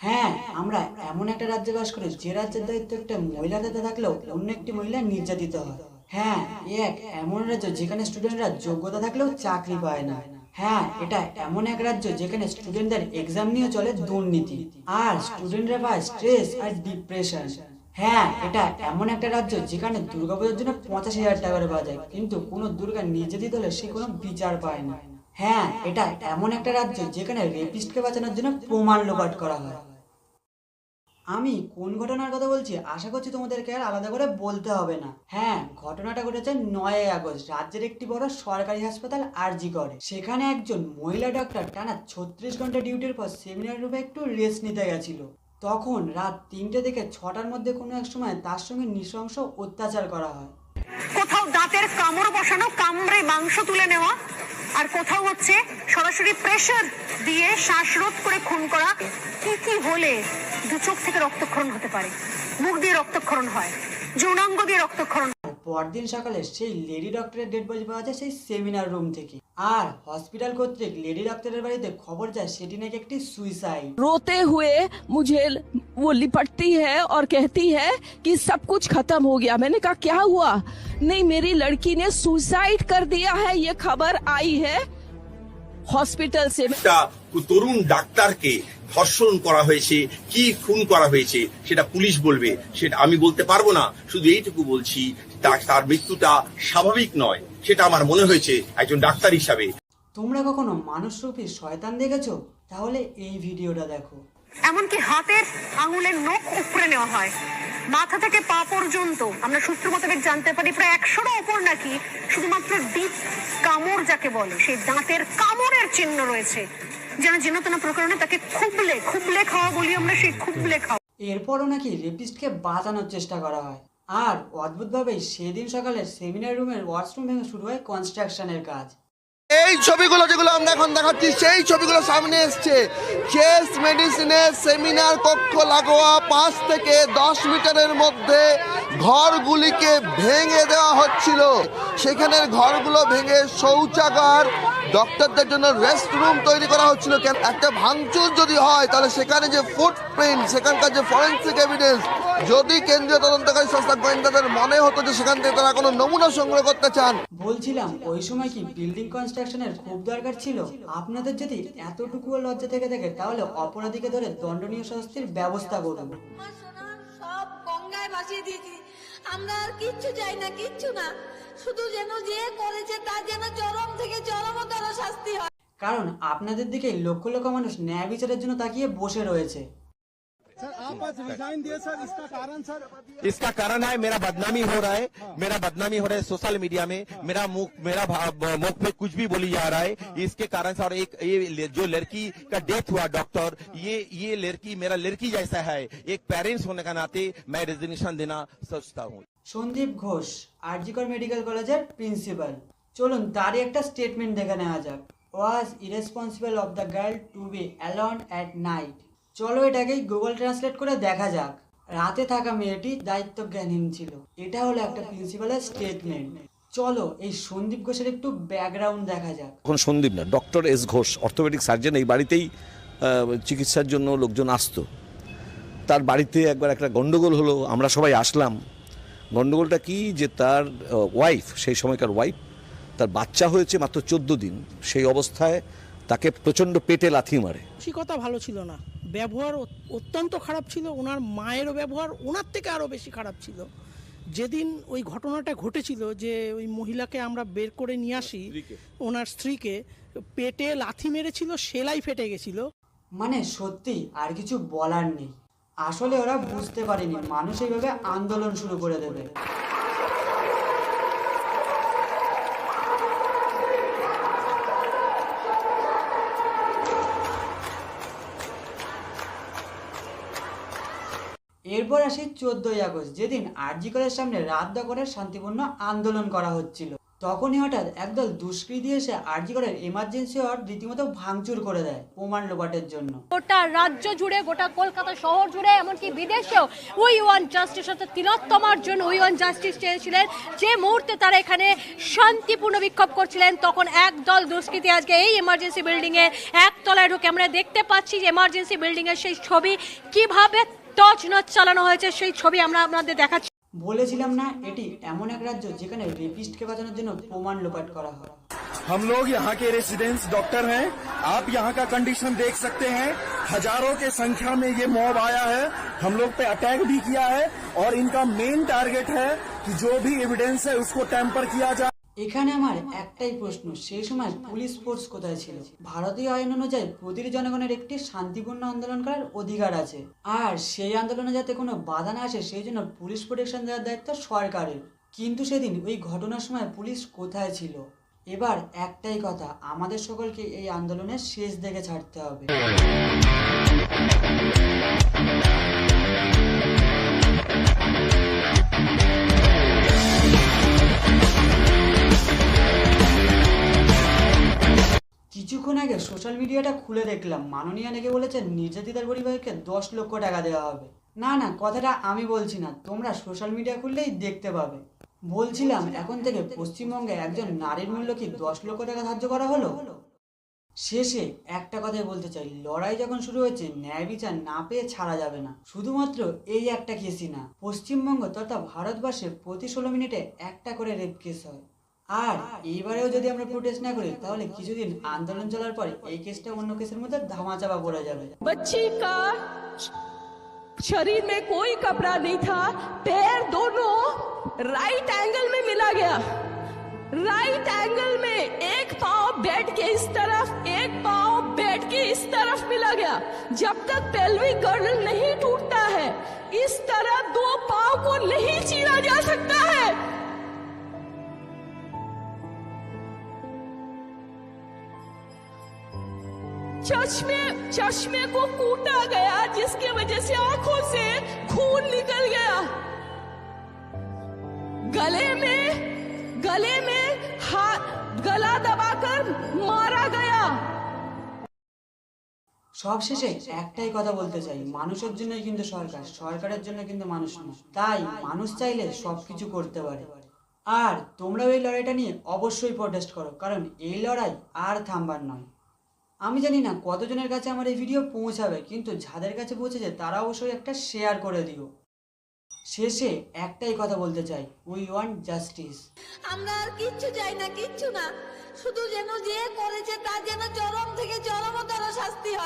হ্যাঁ, আমরা এমন একটা রাজ্যে বাস করি যে রাজ্যের দায়িত্ব একটা মহিলার হাতে থাকলেও অন্য একটি মহিলা নির্যাতিত হয়। হ্যাঁ, এক এমন রাজ্য যেখানে স্টুডেন্টরা যোগ্যতা থাকলেও চাকরি পায় না। হ্যাঁ, এটা এমন এক রাজ্য যেখানে স্টুডেন্টদের এক্সাম নিয়ে চলে দুর্নীতি, আর স্টুডেন্টরা পায় স্ট্রেস আর ডিপ্রেশন। হ্যাঁ, এটা এমন একটা রাজ্য যেখানে দুর্গাপূজার জন্য 85,000 টাকা করে পাওয়া যায়, কিন্তু কোনো দুর্গা নির্যাতিত হলে সে কোনো বিচার পায় না। হ্যাঁ, এটা এমন একটা রাজ্য যেখানে রেপিস্টকে বাঁচানোর জন্য প্রমাণ লোপাট করা হয়। আমি কোন ঘটনার কথা বলছি আশা করছি তোমাদেরকে আর আলাদা করে বলতে হবে না। হ্যাঁ, ঘটনাটা ঘটেছে 9ই আগস্ট রাজ্যের একটি বড় সরকারি হাসপাতাল আরজি করে। সেখানে একজন মহিলা ডক্টর টানা 36 ঘন্টা ডিউটির পর সেমিনার রুমে একটু রেস্ট নিতে গেছিল। তখন রাত 3টে থেকে 6টার মধ্যে কোনো এক সময় তার সঙ্গে নৃশংস অত্যাচার করা হয়। কোথাও দাঁতের কামড় বসানো, কামড়ে মাংস তুলে নেওয়া, আর কোথাও হচ্ছে সরাসরি প্রেসার দিয়ে শ্বাসরোধ করে খুন করা। কি কি হলে দু চোখ থেকে রক্তক্ষরণ হতে পারে, মুখ দিয়ে রক্তক্ষরণ হয়, যৌনাঙ্গ দিয়ে রক্তক্ষরণ। পরদিন সকালে সেই লেডি ডক্টরের ডেড বডি পাওয়া যায় সেই সেমিনার রুম থেকে, আর হসপিটাল কর্তৃক লেডি ডক্টরের বাড়িতে খবর যায় সেটি নাকি একটি সুইসাইড। रोते हुए मुझे वो लिपटती है और कहती है कि सब कुछ खत्म हो गया। मैंने कहा क्या हुआ? नहीं, मेरी लड़की ने सुसाइड कर दिया है, ये खबर आई है हॉस्पिटल से। তরুণ ডাক্তারকে ধর্ষণ করা হয়েছে, কি খুন করা হয়েছে সেটা পুলিশ বলবে, সেটা আমি বলতে পারবো না। শুধু এইটুকু বলছি, তার মৃত্যুটা স্বাভাবিক নয়, সেটা আমার মনে হয়েছে একজন ডাক্তার হিসাবে। তোমরা কখনো মানুষরূপী শয়তান দেখেছো? তাহলে এই ভিডিওটা দেখো। এমনকি হাতের আঙুলের নখ উপড়ে নেওয়া হয়, মাথা থেকে পা পর্যন্ত। আমরা সূত্র মোতাবেক জানতে পারি প্রায় 100-এরও ওপর নাকি শুধুমাত্র ডিপ কামড় যাকে বলে সেই দাঁতের কামড়ের চিহ্ন রয়েছে। যেন যেন প্রকরণে তাকে খুবলে খুবলে খাওয়া বলি আমরা, সেই খুবলে খাওয়া। এরপরও নাকি রেপিস্টকে বাঁচানোর চেষ্টা করা হয়। আর অদ্ভুতভাবেই সেদিন সকালে সেমিনার রুমের ওয়াশরুম ভেঙে শুরু হয় কনস্ট্রাকশনের কাজ। এই ছবিগুলো যেগুলো আমরা এখন দেখাচ্ছি সেই ছবিগুলো সামনে এসছে। চেস্ট মেডিসিনের সেমিনার কক্ষ লাগোয়া 5 থেকে 10 মিটারের মধ্যে ঘরগুলিকে ভেঙে দেওয়া হচ্ছিল। সেখানের ঘরগুলো ভেঙে শৌচাগার, ডক্টরদের জন্য রেস্ট রুম তৈরি করা হচ্ছিল। একটা ভাঙচুর যদি হয় তাহলে সেখানে যে ফুটপ্রিন্ট, সেখানকার যে ফরেন্সিক এভিডেন্স, যদি কেন্দ্রীয় তদন্তকারী সংস্থা গোয়েন্দাদের মনে হতো যে সেখান থেকে তারা কোনো নমুনা সংগ্রহ করতে চান। বলছিলাম ওই সময় কি বিল্ডিং কনস্ট্রাকশনের খুব দরকার ছিল? আপনাদের যদি এতটুকুও লজ্জা থেকে থাকে তাহলে অপরাধীকে ধরে দণ্ডনীয় শাস্তির ব্যবস্থা করুন। সব গঙ্গায় ভাসিয়ে দিয়েছি আমরা, আর কিচ্ছু চাই না, কিচ্ছু না, শুধু যেন যে করেছে তার যেন চরম থেকে চরমতর শাস্তি হয়। কারণ আপনাদের দিকে লক্ষ লক্ষ মানুষ ন্যায় বিচারের জন্য তাকিয়ে বসে রয়েছে। सर आप आज रिजाइन दिए सर, इसका कारण सर? इसका कारण है मेरा बदनामी हो रहा है, मेरा बदनामी हो रहा है सोशल मीडिया में, मेरा मुख पे कुछ भी बोली जा रहा है। इसके कारण से, और एक ये जो लड़की का डेथ हुआ डॉक्टर, ये लड़की मेरा लड़की जैसा है। एक पेरेंट्स होने का नाते मैं रेजिग्नेशन देना सोचता हूँ। সন্দীপ ঘোষ আরজিকর মেডিকেল কলেজের প্রিন্সিপাল। চলুন তারই একটা স্টেটমেন্ট দেখে নেওয়া যাক। Was irresponsible of the girl to be alone at night. চলো এটাকেই গুগল ট্রান্সলেট করে দেখা যাক। রাতে থাকা মেয়েটি দায়িত্বজ্ঞানহীন ছিল। এটা হলো একটা প্রিন্সিপালের স্টেটমেন্ট। চলো এই সন্দীপ ঘোষের একটু ব্যাকগ্রাউন্ড দেখা যাক। এখন সন্দীপ না, doctor S Ghosh, orthopaedic surgeon. এই বাড়িতেই চিকিৎসার জন্য লোকজন আসতো। তার বাড়িতে একবার একটা গন্ডগোল হলো, আমরা সবাই আসলাম। গন্ডগোলটা কি, যে তার ওয়াইফ, সেই সময়কার ওয়াইফ, তার বাচ্চা হয়েছে মাত্র 14 দিন, সেই অবস্থায় তাকে প্রচণ্ড পেটে লাথি মারে। কথা ভালো ছিল না, ব্যবহার অত্যন্ত খারাপ ছিল। ওনার মায়েরও ব্যবহার ওনার থেকে আরও বেশি খারাপ ছিল। যেদিন ওই ঘটনাটা ঘটেছিল, যে ওই মহিলাকে আমরা বের করে নিয়ে আসি, ওনার স্ত্রীকে পেটে লাথি মেরেছিল, সেলাই ফেটে গেছিল। মানে সত্যি আর কিছু বলার নেই। আসলে ওরা বুঝতে পারেনি মানুষ এইভাবে আন্দোলন শুরু করে দেবে। এরপর আসি 14ই আগস্ট, যেদিন আরজি কলেজের সামনে রাত দখলের শান্তিপূর্ণ আন্দোলন করা হচ্ছিল। তখনই হঠাৎ একদল দুষ্কৃতী এসে আরজি করের এমার্জেন্সি ওয়ার্ড রীতিমতো ভাঙচুর করে দেয় প্রমাণ লোপাটের জন্য। গোটা রাজ্য জুড়ে, গোটা কলকাতা শহর জুড়ে, এমনকি বিদেশেও উই ওয়ান্ট জাস্টিস অর্থাৎ তিলোত্তমার জন্য উই ওয়ান্ট জাস্টিস চেয়েছিলেন। যে মুহূর্তে তারা এখানে শান্তিপূর্ণ বিক্ষোভ করছিলেন, তখন একদল দুষ্কৃতী আজকে এই এমার্জেন্সি বিল্ডিং এর একতলায় ঢুকে আমরা দেখতে পাচ্ছি যে এমার্জেন্সি বিল্ডিং এর সেই ছবি কিভাবে তছনছ চালানো হয়েছে, সেই ছবি আমরা আপনাদের দেখাচ্ছি। বলেছিলাম না এটি এমন এক রাজ্য যেখানে রেপিস্টকে বাঁচানোর জন্য প্রমাণ লোপাট করা হয়। हम लोग यहाँ के रेसिडेंट्स डॉक्टर हैं। आप यहाँ का कंडीशन देख सकते हैं। हजारों के संख्या में ये मॉब आया है, हम लोग पे अटैक भी किया है और इनका मेन टारगेट है कि जो भी एविडेंस है उसको टेम्पर किया जाए। এখানে আমার একটাই প্রশ্ন, সেই সময় পুলিশ ফোর্স কোথায় ছিল? ভারতীয় আইন অনুযায়ী প্রতিটি জনগণের একটি শান্তিপূর্ণ আন্দোলন করার অধিকার আছে, আর সেই আন্দোলনে যাতে কোনো বাধা না আসে সেই জন্য পুলিশ প্রোটেকশন দেওয়ার দায়িত্ব সরকারের। কিন্তু সেদিন ওই ঘটনার সময় পুলিশ কোথায় ছিল? এবার একটাই কথা, আমাদের সকলকে এই আন্দোলনের শেষ দেখে ছাড়তে হবে। কিছুক্ষণ আগে সোশ্যাল মিডিয়াটা খুলে দেখলাম মাননীয় নাকি বলেছেন নির্যাতিতার পরিবারকে 10 লক্ষ টাকা দেওয়া হবে। না না, কথাটা আমি বলছি না, তোমরা সোশ্যাল মিডিয়া খুললেই দেখতে পাবে। বলছিলাম এখন থেকে পশ্চিমবঙ্গে একজন নারীর মূল্য কি 10 লক্ষ টাকা ধার্য করা হলো? শেষে একটা কথাই বলতে চাই, লড়াই যখন শুরু হয়েছে ন্যায় বিচার না পেয়ে ছাড়া যাবে না। শুধুমাত্র এই একটা কেসই না, পশ্চিমবঙ্গ তথা ভারতবর্ষে প্রতি 16 মিনিটে একটা করে রেপ কেস হয়। আর এইবারেও যদি আমরা প্রোটেস্ট না করি তাহলে কিছুদিন আন্দোলন চলার পরে এই কেসটা অন্য কেসের মধ্যে ধামাচাপা পড়ে যাবে। बच्ची का शरीर में कोई कपड़ा नहीं था, पैर दोनों राइट एंगल में मिला गया, राइट एंगल में एक पाँव बेड के इस तरफ, एक पाँव बेड के इस तरफ मिला गया। जब तक पेल्विक गर्डल नहीं टूटता है इस तरह 2 पाँव को नहीं चीरा जा सकता है। चश्मे को कूटा गया जिसकी वजह से आंखों से खून निकल गया। गले में हाथ गला दबाकर मारा गया। সবশেষে একটাই কথা বলতে চাই, মানুষের জন্যই কিন্তু সরকার, সরকারের জন্য কিন্তু মানুষ না। তাই মানুষ চাইলে সবকিছু করতে পারে। আর তোমরাও এই লড়াইটা নিয়ে অবশ্যই প্রোটেস্ট করো, কারণ এই লড়াই আর থামবার নয়। আমি জানি না কতজনের কাছে আমার এই ভিডিও পৌঁছাবে, কিন্তু যাদের কাছে পৌঁছেছে তারা অবশ্যই একটা শেয়ার করে দিও। শেষে একটাই কথা বলতে চাই, উই ওয়ান্ট জাস্টিস। আমরা আর কিচ্ছু চাই না, কিচ্ছু না, শুধু যেন যে করেছে তার যেন চরম থেকে চরমতর শাস্তি হয়।